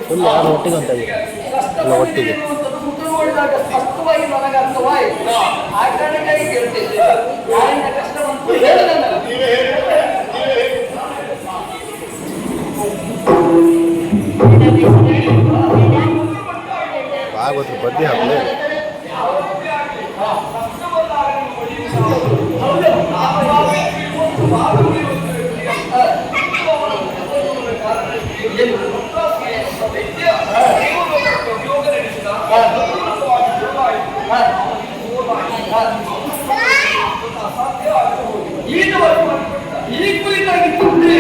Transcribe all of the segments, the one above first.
Full ಯಾರು ಒಟ್ಟಿಗೆ ಅಂತ ಎಲ್ಲ ಒಟ್ಟಿಗೆ ಸ್ಪಷ್ಟವಾಗಿ ನನಗೆ ಅರ್ಥವಾಯಿತು. ಆ ಕಾರಣಕ್ಕಾಗಿ ಕೇಳ್ತಿದ್ದೆ, ಯಾರಿನ ಕಷ್ಟವಂತೂ ಹೇಳದಲ್ಲ. ಆಗೋದು ಬಡ್ಡಿ ಹಾಕಲೇ ಈ ಕುರಿತಾಗಿ ತುಂಬ್ರಿ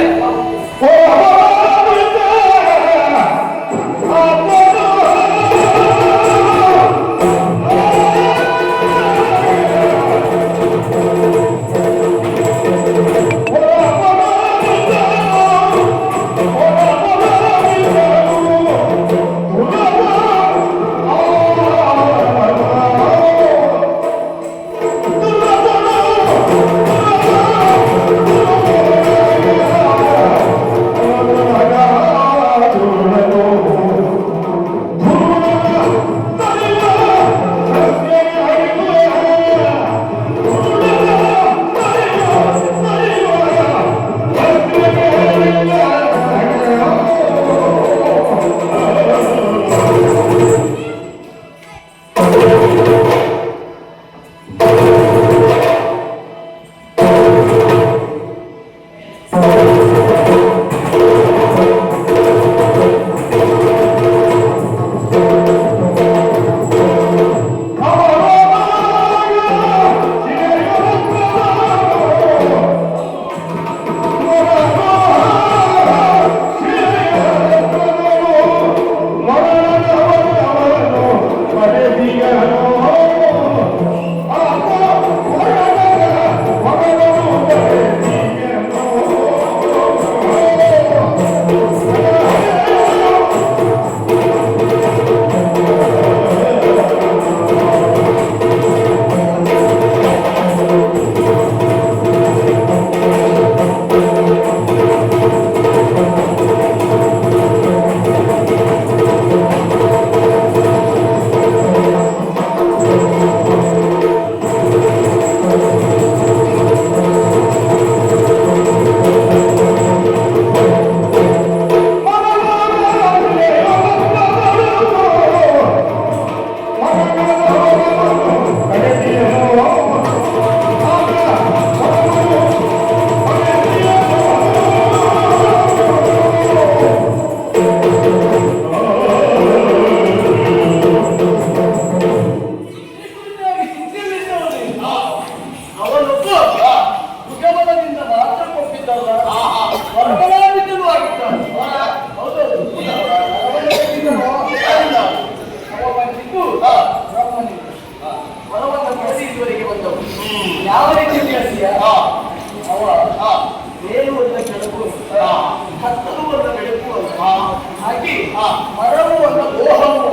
ಹೋಗಿ ಮರವು ಒಂದು ಲೋಹವು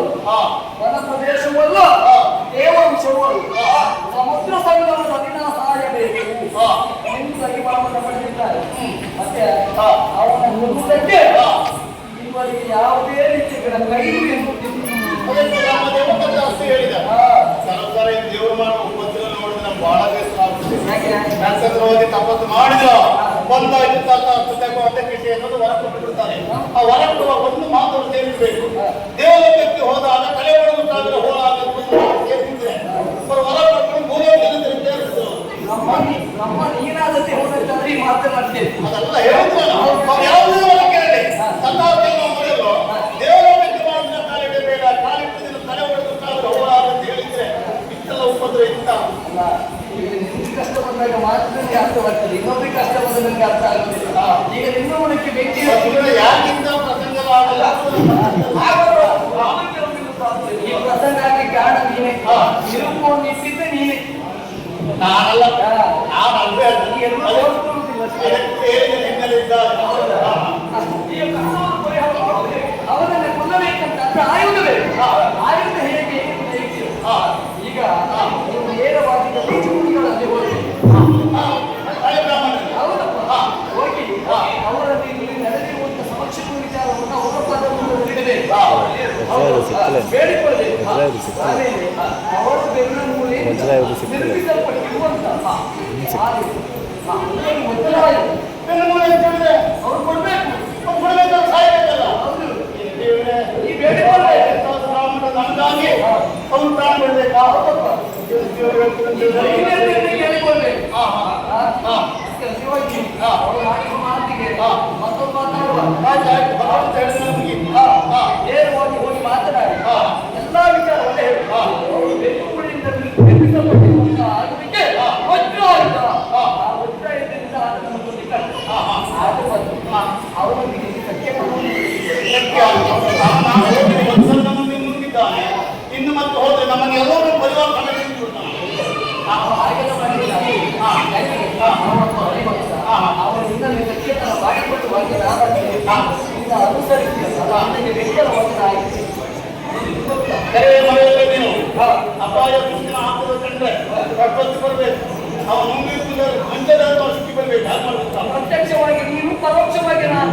ವನ ಪ್ರದೇಶವಲ್ಲ ದೇವಾಂಶವು ಸಮುದ್ರ ಸಂಗಮದ ದಿನ ಸಾಯಬೇಕು ಎಂದು ಸರಿಮಾನವನ್ನು ಪಡೆದಿದ್ದಾರೆ. ಮತ್ತೆ ಅವನ ಕೊಲ್ಲುವುದಕ್ಕೆ ಇವರಿಗೆ ಯಾವುದೇ ರೀತಿಯ ಕೈದು ಎನ್ನುವುದಿಲ್ಲ. ಹೇಳಿದ ದೇವರು ಮಾಡುವ ಉಪದ್ರ ನೋಡಿದ್ರೆ ನಮ್ಗೆ ಬಹಳ ಬೇಸರ ಆಗುತ್ತೆ. ತಪಸ್ಸು ಮಾಡಿದ್ರು ಬಂದಾಯ್ತು ಅದಕ್ಕೆ ಅನ್ನೋದು ಹೊರ ಕೊಟ್ಟು ಬಿಡ್ತಾರೆ. ಆ ಹೊರ ಕೊಡುವ ಒಂದು ಮಾತು ಸೇರಿಸಬೇಕು. ದೇವಲೋಕಕ್ಕೆ ಹೋದಾಗ ಕಲೆ ಹೊಡೆದಾದ್ರೆ ಹೋರಾಗಬೇಕು ಸೇರಿಸಿದ್ರೆ ಹೊರ ಕೊಟ್ಟು ಭೂಲೋಕದಲ್ಲಿ ಸೇರಿಸಿದ್ರು. ನಮ್ಮ ನೀನಾದತೆ ಹೋದಂತಾದ್ರೆ ಮಾತನಾಡ್ತೇವೆ. ಅದೆಲ್ಲ ಹೇಳಿದ್ರೆ ಯಾವುದೇ ಕೇಳಿ ಸನ್ನಾರ್ಥಿಯನ್ನು ಮೊದಲು ದೇವಲೋಕಕ್ಕೆ ಮಾಡಿದ ಕಾಲಿಗೆ ಬೇಡ ಕಾಲಿಟ್ಟು ತಲೆ ಹೊಡೆದಾದ್ರೆ ಹೋರಾಗ ಅಂತ ಹೇಳಿದ್ರೆ ಇಷ್ಟೆಲ್ಲ ಉಪದ್ರ ಇತ್ತ. ನಿಮ್ಗೆ ಕಷ್ಟ ಬಂದಾಗ ಮಾತ್ರ ಅರ್ಥವಾಗ್ತದೆ, ಇನ್ನೊಬ್ಬರಿಗೆ ಕಷ್ಟ ಬಂದ ನನಗೆ ಅರ್ಥ ಆಗುದಿಲ್ಲ. ಈಗ ಇನ್ನೊಬ್ಬರಿಗೆ ವ್ಯಕ್ತಿ ಯಾಕಿಂತ ಪ್ರಸಂಗವಾಗಲ್ಲ. ಈ ಪ್ರಸಂಗ ಆಗಿ ಕಾರಣ ನೀನೆ, ಇರುಕೊಂಡು ಇಟ್ಟಿದ್ದೆ ನೀನೆ. ನಾನಲ್ಲ ನಾನಲ್ವೇ ಎಲ್ಲ ಓದ್ಕೊಳ್ಳುವುದಿಲ್ಲ ಅಷ್ಟೇ. ಈಗ ಕಷ್ಟವನ್ನು ಪರಿಹಾರ ಮಾಡುವುದೇ ಅವನನ್ನು ಕೊಲ್ಲಬೇಕಂತ ಅಂದ್ರೆ ಆಯುಧವೇ. ಆಯುಧ ಹೇಗೆ ಈಗ ನೀವು ನೇರವಾಗಿ ಚೂಡಿಗಳಲ್ಲಿ ಹೋಗಿ ಹೌದಪ್ಪ ಹೋಗಿ ಅವರಲ್ಲಿ ಇಲ್ಲಿ ನಡೆದಿರುವಂತಹ ಸಮಕ್ಷಮ ವಿಚಾರವನ್ನು ಹೊರಪಾದವನ್ನು ನೀಡಬೇಕು, ಬೇಡಿಕೊಳ್ಳಬೇಕು. ಆಮೇಲೆ ಅವರು ಬೆನ್ನ ಮೂಲೆ ನಿರ್ಮಿಸಲ್ಪಟ್ಟಿರುವಂತಹ ಅವರು ಕೊಡ್ಬೇಕು. ಈ ಬೇಡಿಕೊಳ್ಳಬೇಕು ನಮಗಾಗಿ ಅವ್ರು ಪ್ರಾಣ ಬಿಡ್ಬೇಕಾ ಕೇಳಿಕೊಳ್ಬೇಕು. ಮಾತಿಗೆ ಮತ್ತೊಂದು ಮಾತಾಡುವ ನೇರವಾಗಿ ಹೋಗಿ ಮಾತನಾಡಿ ಎಲ್ಲಾ ವಿಚಾರವನ್ನೇ ಹೇಳಿ ಅವರು ಬೆಂಕುಳಿಯಿಂದ ನಿರ್ಮಿಸಲ್ಪಟ್ಟಿರುವಂತಹ ಆಗುವಿಕೆ ವಜ್ರ ಆಯುಧ. ಆ ವಜ್ರ ಇದರಿಂದ ಅದನ್ನು ಅವರೊಂದಿಗೆ ಸತ್ಯ ಮುಂದಿದ್ದಾನೆ. ಇನ್ನು ಮತ್ತೆ ಹೋದ್ರೆ ನಮ್ಮನ್ನು ಎಲ್ಲರೂ ಪರಿವಾರ ಹಾಗೆಲ್ಲ ಮಾಡಿಲ್ಲ. ಅವರಿಂದ ಸತ್ಯತನ ಮಾಡಿಕೊಂಡು ಈಗ ಅನುಸರಿಸಿಲ್ಲ ನನಗೆ ಬೆಂಕರ ವಚನ ಆಗಿದೆ. ನೀನು ಅಪಾಯ ಸೂಚನೆ ಹಾಕೋದು ಕಂಡ್ರೆ ಪ್ರಪಂಚ ಬರಬೇಕು. ಅವನು ಮುಂದಿನ ಮಂಚದ ಸ್ಥಿತಿ ಬರಬೇಕು. ಪ್ರತ್ಯಕ್ಷವಾಗಿ ನೀನು ಪರೋಕ್ಷವಾಗಿ ನಾನು